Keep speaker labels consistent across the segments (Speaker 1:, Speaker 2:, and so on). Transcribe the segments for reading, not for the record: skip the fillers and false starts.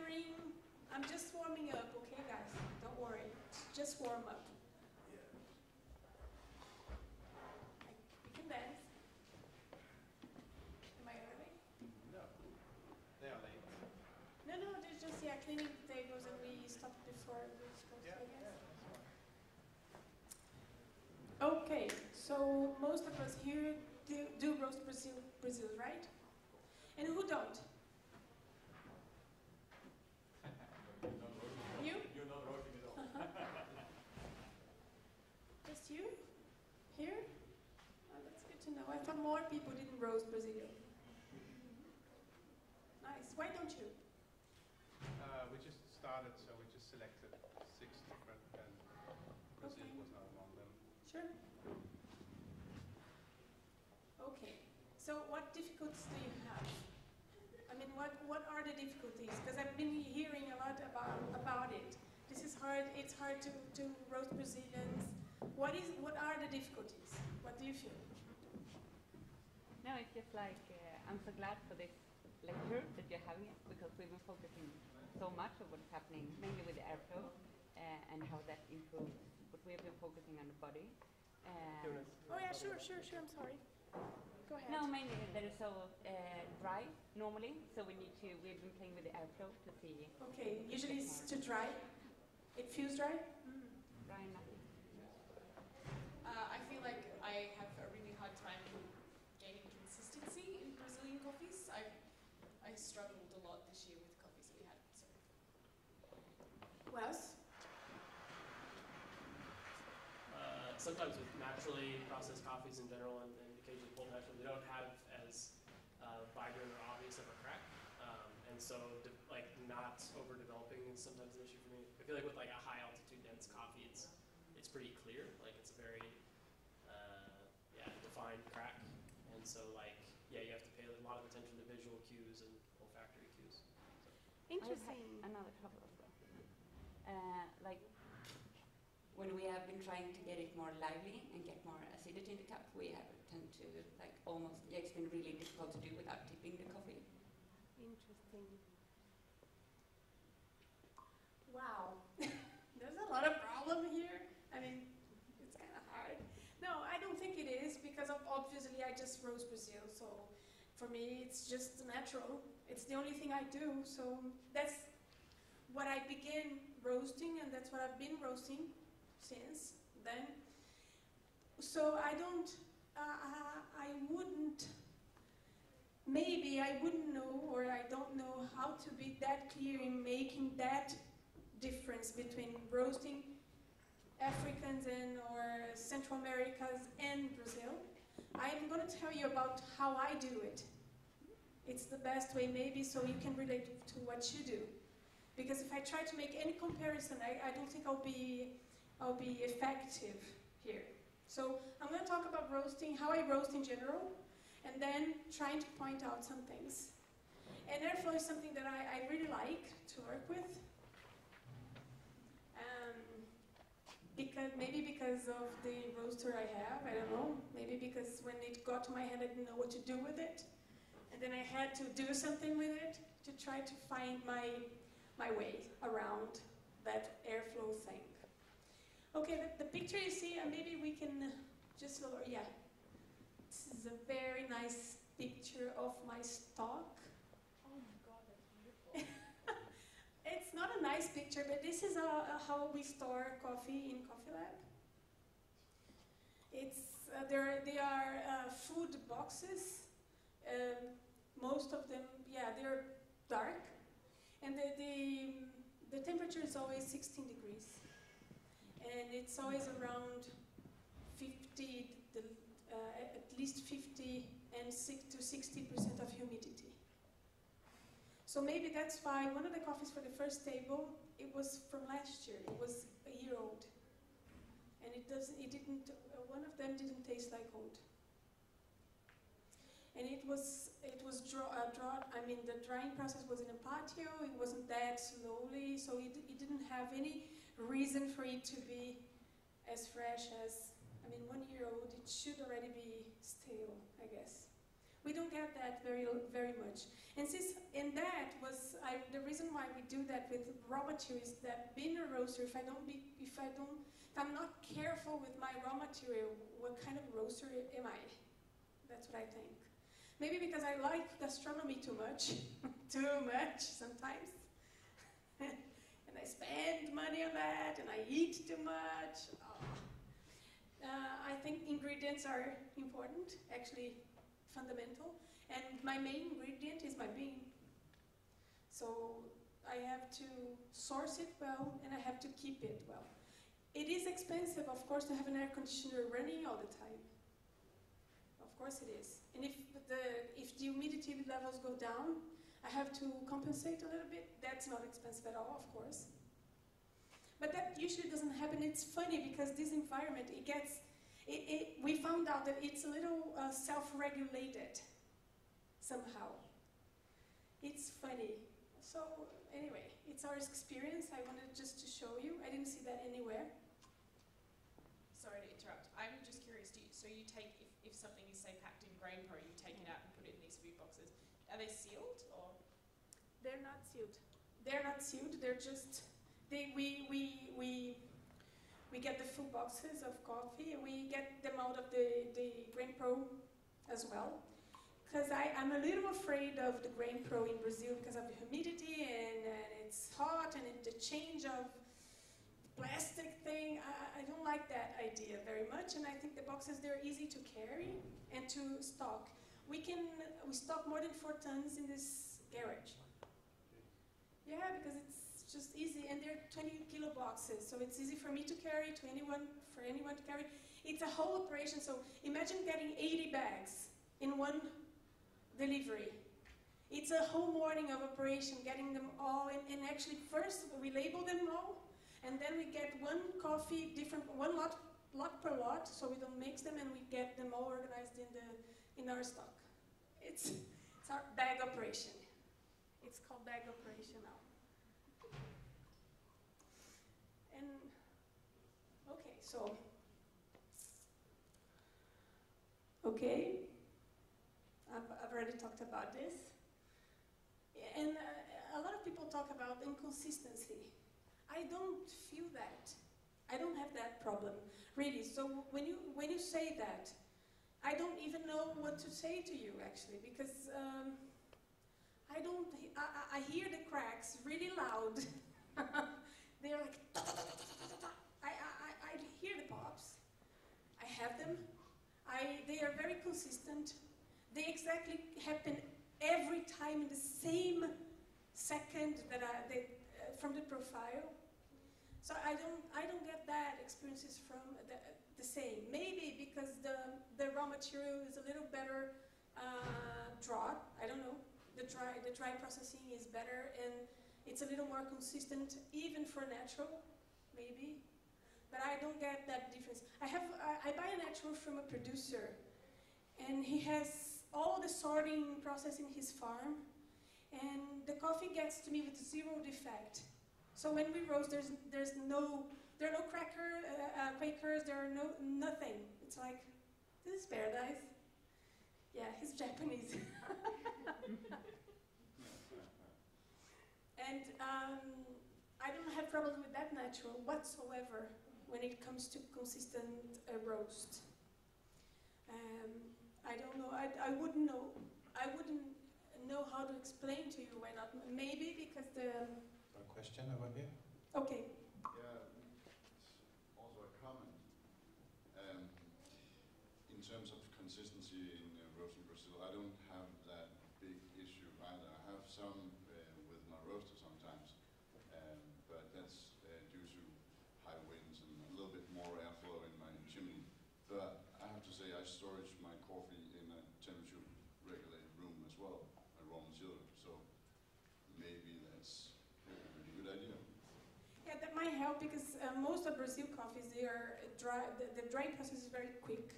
Speaker 1: tiring. I'm just warming up, okay, guys? Don't worry. Just warm up. We can dance. Am I early?
Speaker 2: No. They are late.
Speaker 1: No, they're just cleaning the tables and we stopped before we were supposed to, I guess. Okay, so most of us here do roast Brazil, right? And who don't? You?
Speaker 2: You're not roasting at all.
Speaker 1: Just you? Here? Oh, that's good to know. I thought more people didn't roast Brazil. Nice. Why don't you?
Speaker 2: We just started, so we just selected 6 different, and Brazil was not among them.
Speaker 1: Sure. Okay. So what difficulties do you have? I mean, what are the difficulties? Because I've been hearing a lot about it. This is hard. It's hard to roast Brazilians. What are the difficulties? What do you feel?
Speaker 3: No, it's just like I'm so glad for this lecture that you're having it, because we've been focusing so much on what's happening, mainly with the airflow and how that improves. But we have been focusing on the body.
Speaker 1: Oh yeah, sure. I'm sorry. Go ahead.
Speaker 3: No, mainly that is so dry normally, so we've been playing with the airflow to see.
Speaker 1: Okay, usually it's too dry. It feels dry.
Speaker 3: Dry nothing.
Speaker 4: I feel like I have a really hard time gaining consistency in Brazilian coffees. I struggled a lot this year with coffees that we had. So.
Speaker 1: Wes?
Speaker 5: Sometimes with naturally processed coffees in general, and occasionally pulled naturally, they don't have as vibrant or obvious of a crack, and so like not overdeveloping is sometimes an issue for me. I feel like with like a high altitude dense coffee, it's pretty clear, like it's a very defined crack, and so like you have to pay a lot of attention to visual cues and olfactory cues. So.
Speaker 3: Interesting. Another trouble as well. Like when we have been trying to get it more lively and get more acidity in the cup, we have tend to like almost, it's been really difficult to do without tipping the coffee.
Speaker 1: Interesting. Wow. There's a lot of problem here. I mean, it's kind of hard. No, I don't think it is, because obviously I just roast Brazil, so for me it's just natural. It's the only thing I do, so that's what I began roasting, and that's what I've been roasting since then. So I don't, maybe I wouldn't know, or I don't know how to be that clear in making that difference between roasting Africans or Central Americas and Brazil. I'm going to tell you about how I do it. It's the best way, maybe, so you can relate to what you do. Because if I try to make any comparison, I don't think I'll be effective here. So I'm going to talk about roasting, how I roast in general, and then trying to point out some things. And airflow is something that I really like to work with. Maybe because of the roaster I have, I don't know. Maybe because when it got to my hand, I didn't know what to do with it. And then I had to do something with it to try to find my way around that airflow thing. Okay, the picture you see, maybe we can just lower, yeah. This is a very nice picture of my stock.
Speaker 4: Oh my god, that's beautiful.
Speaker 1: It's not a nice picture, but this is how we store coffee in Coffee Lab. It's they are food boxes. Most of them, they're dark, and the temperature is always 16 degrees, and it's always around 50, at least 50 and 6 to 60% of humidity. So maybe that's why one of the coffees for the first table, it was from last year. It was a year old, and one of them didn't taste like old. And the drying process was in a patio. It wasn't that slowly, so it didn't have any reason for it to be as fresh as, 1 year old. It should already be stale, I guess. We don't get that very much. And that was the reason why we do that with raw materials. That being a roaster, if I'm not careful with my raw material, what kind of roaster am I? That's what I think. Maybe because I like gastronomy too much, sometimes. And I spend money on that, and I eat too much. I think ingredients are important, actually fundamental. And my main ingredient is my bean. So I have to source it well, and I have to keep it well. It is expensive, of course, to have an air conditioner running all the time. Of course it is. And if the humidity levels go down, I have to compensate a little bit. That's not expensive at all, of course. But that usually doesn't happen. It's funny because this environment, we found out that it's a little self-regulated somehow. It's funny. So anyway, it's our experience. I wanted just to show you. I didn't see that anywhere.
Speaker 4: Sorry to interrupt. I'm just curious, so you take, if something is, say, packed in Grain Pro, you take it out and put it in these food boxes. Are they sealed, or?
Speaker 1: They're not sealed. They're not sealed. They're just, we get the food boxes of coffee, and we get them out of the Grain Pro as well. Because I'm a little afraid of the Grain Pro in Brazil because of the humidity, and it's hot, and the change of plastic thing. I don't like that idea very much, and I think the boxes, they're easy to carry and to stock. We stock more than 4 tons in this garage. Yeah, because it's just easy, and they're 20-kilo boxes, so it's easy for me to carry, for anyone to carry. It's a whole operation, so imagine getting 80 bags in one delivery. It's a whole morning of operation, getting them all, and actually first we label them all, and then we get one coffee, one lot per lot, so we don't mix them, and we get them all organized in our stock. It's our bag operation. It's called bag operation now. And okay, so I've already talked about this, and a lot of people talk about inconsistency. I don't feel that. I don't have that problem, really. So when you say that, I don't even know what to say to you, actually, because I hear the cracks really loud. They're like, I hear the pops. I have them. They are very consistent. They exactly happen every time in the same second from the profile. So I don't get that experiences from the same. Maybe because the raw material is a little better drawn. I don't know. The dry processing is better, and it's a little more consistent, even for natural, maybe. But I don't get that difference. I buy a natural from a producer, and he has all the sorting process in his farm, and the coffee gets to me with 0 defect. So when we roast, there are no quakers, there are nothing. It's like, this is paradise. Yeah, he's Japanese. And I don't have problems with that natural whatsoever when it comes to consistent roast. I don't know. I wouldn't know. I wouldn't know how to explain to you why not. Maybe because the.
Speaker 6: A question over here.
Speaker 1: Okay.
Speaker 7: Yeah, it's also a comment. In terms of consistency in roasting Brazil, I don't have that big issue either. I have some with my roaster sometimes, but that's due to high winds and a little bit more airflow in my chimney. But I have to say I storage my coffee in a temperature-regulated room as well, a raw material. So maybe that's a really good idea.
Speaker 1: Yeah, that might help because most of Brazil coffees, they are dry. The drying process is very quick,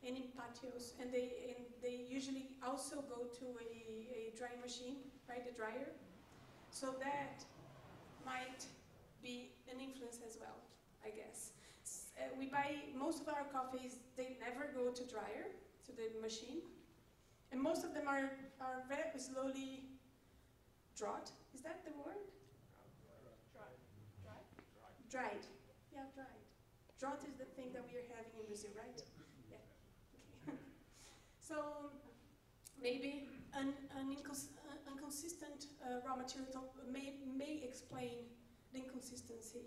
Speaker 1: and in patios, and they usually also go to a drying machine, right, a dryer. So that might be an influence as well, I guess. We buy most of our coffees. They never go to dryer, to the machine, And most of them are very slowly dried. Is that the word? Dried. Yeah, dried. Drought is the thing that we are having in Brazil, right? Yeah. Okay. So maybe an inconsistent raw material may explain the inconsistency.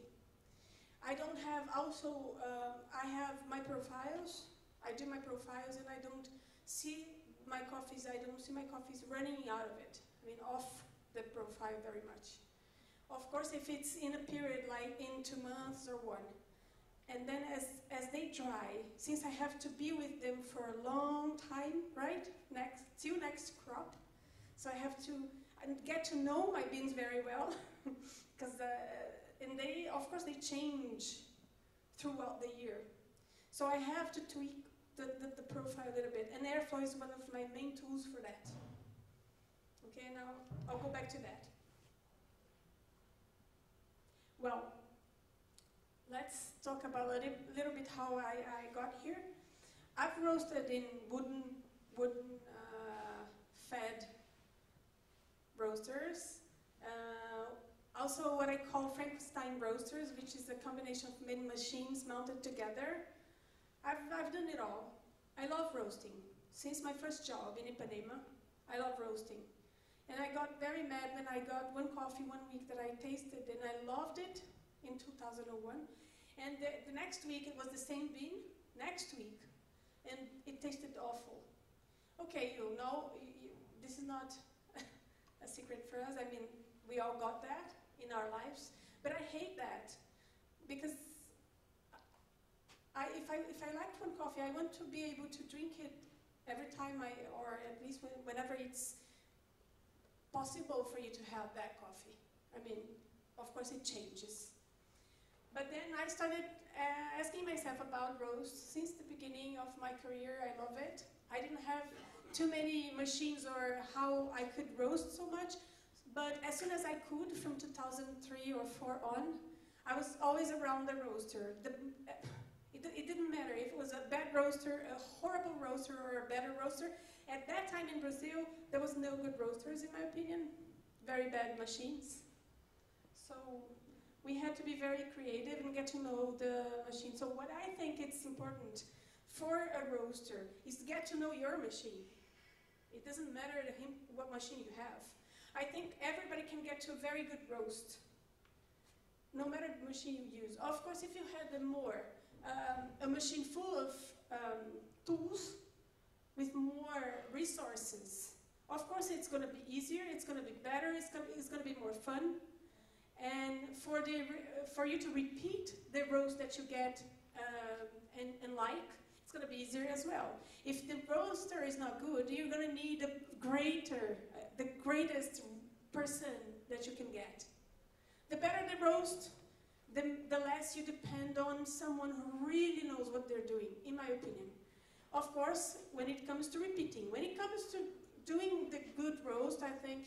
Speaker 1: I don't have also, I have my profiles. I do my profiles and I don't see my coffees running out of it. I mean, off the profile very much. Of course, if it's in a period like in 2 months or 1, and then as they dry, since I have to be with them for a long time, right? Till next crop, so I have to get to know my beans very well, because and they, of course, they change throughout the year. So I have to tweak the profile a little bit, and airflow is one of my main tools for that. Okay, now I'll go back to that. Well, let's talk about a little bit how I got here. I've roasted in wooden fed roasters. Also what I call Frankenstein roasters, which is a combination of many machines mounted together. I've done it all. I love roasting. Since my first job in Ipanema, I love roasting. And I got very mad when I got one coffee 1 week that I tasted and I loved it in 2001. And the next week it was the same bean, next week, and it tasted awful. Okay, you know, this is not a secret for us. I mean, we all got that in our lives, but I hate that because if I liked one coffee, I want to be able to drink it every time or at least whenever it's possible for you to have that coffee. I mean, of course it changes. But then I started asking myself about roast since the beginning of my career. I love it. I didn't have too many machines or how I could roast so much, but as soon as I could, from 2003 or 4 on, I was always around the roaster. It didn't matter if it was a bad roaster, a horrible roaster, or a better roaster. At that time in Brazil, there was no good roasters, in my opinion. Very bad machines. So we had to be very creative and get to know the machine. So what I think it's important for a roaster is to get to know your machine. It doesn't matter to him what machine you have. I think everybody can get to a very good roast, no matter the machine you use. Of course, if you had a machine full of tools with more resources, of course it's going to be easier, it's going to be better, it's going to be more fun. And for you to repeat the roast that you get and like, it's going to be easier as well. If the roaster is not good, you're going to need the greatest person that you can get. The better the roast, the less you depend on someone who really knows what they're doing, in my opinion. Of course, when it comes to repeating, when it comes to doing the good roast, I think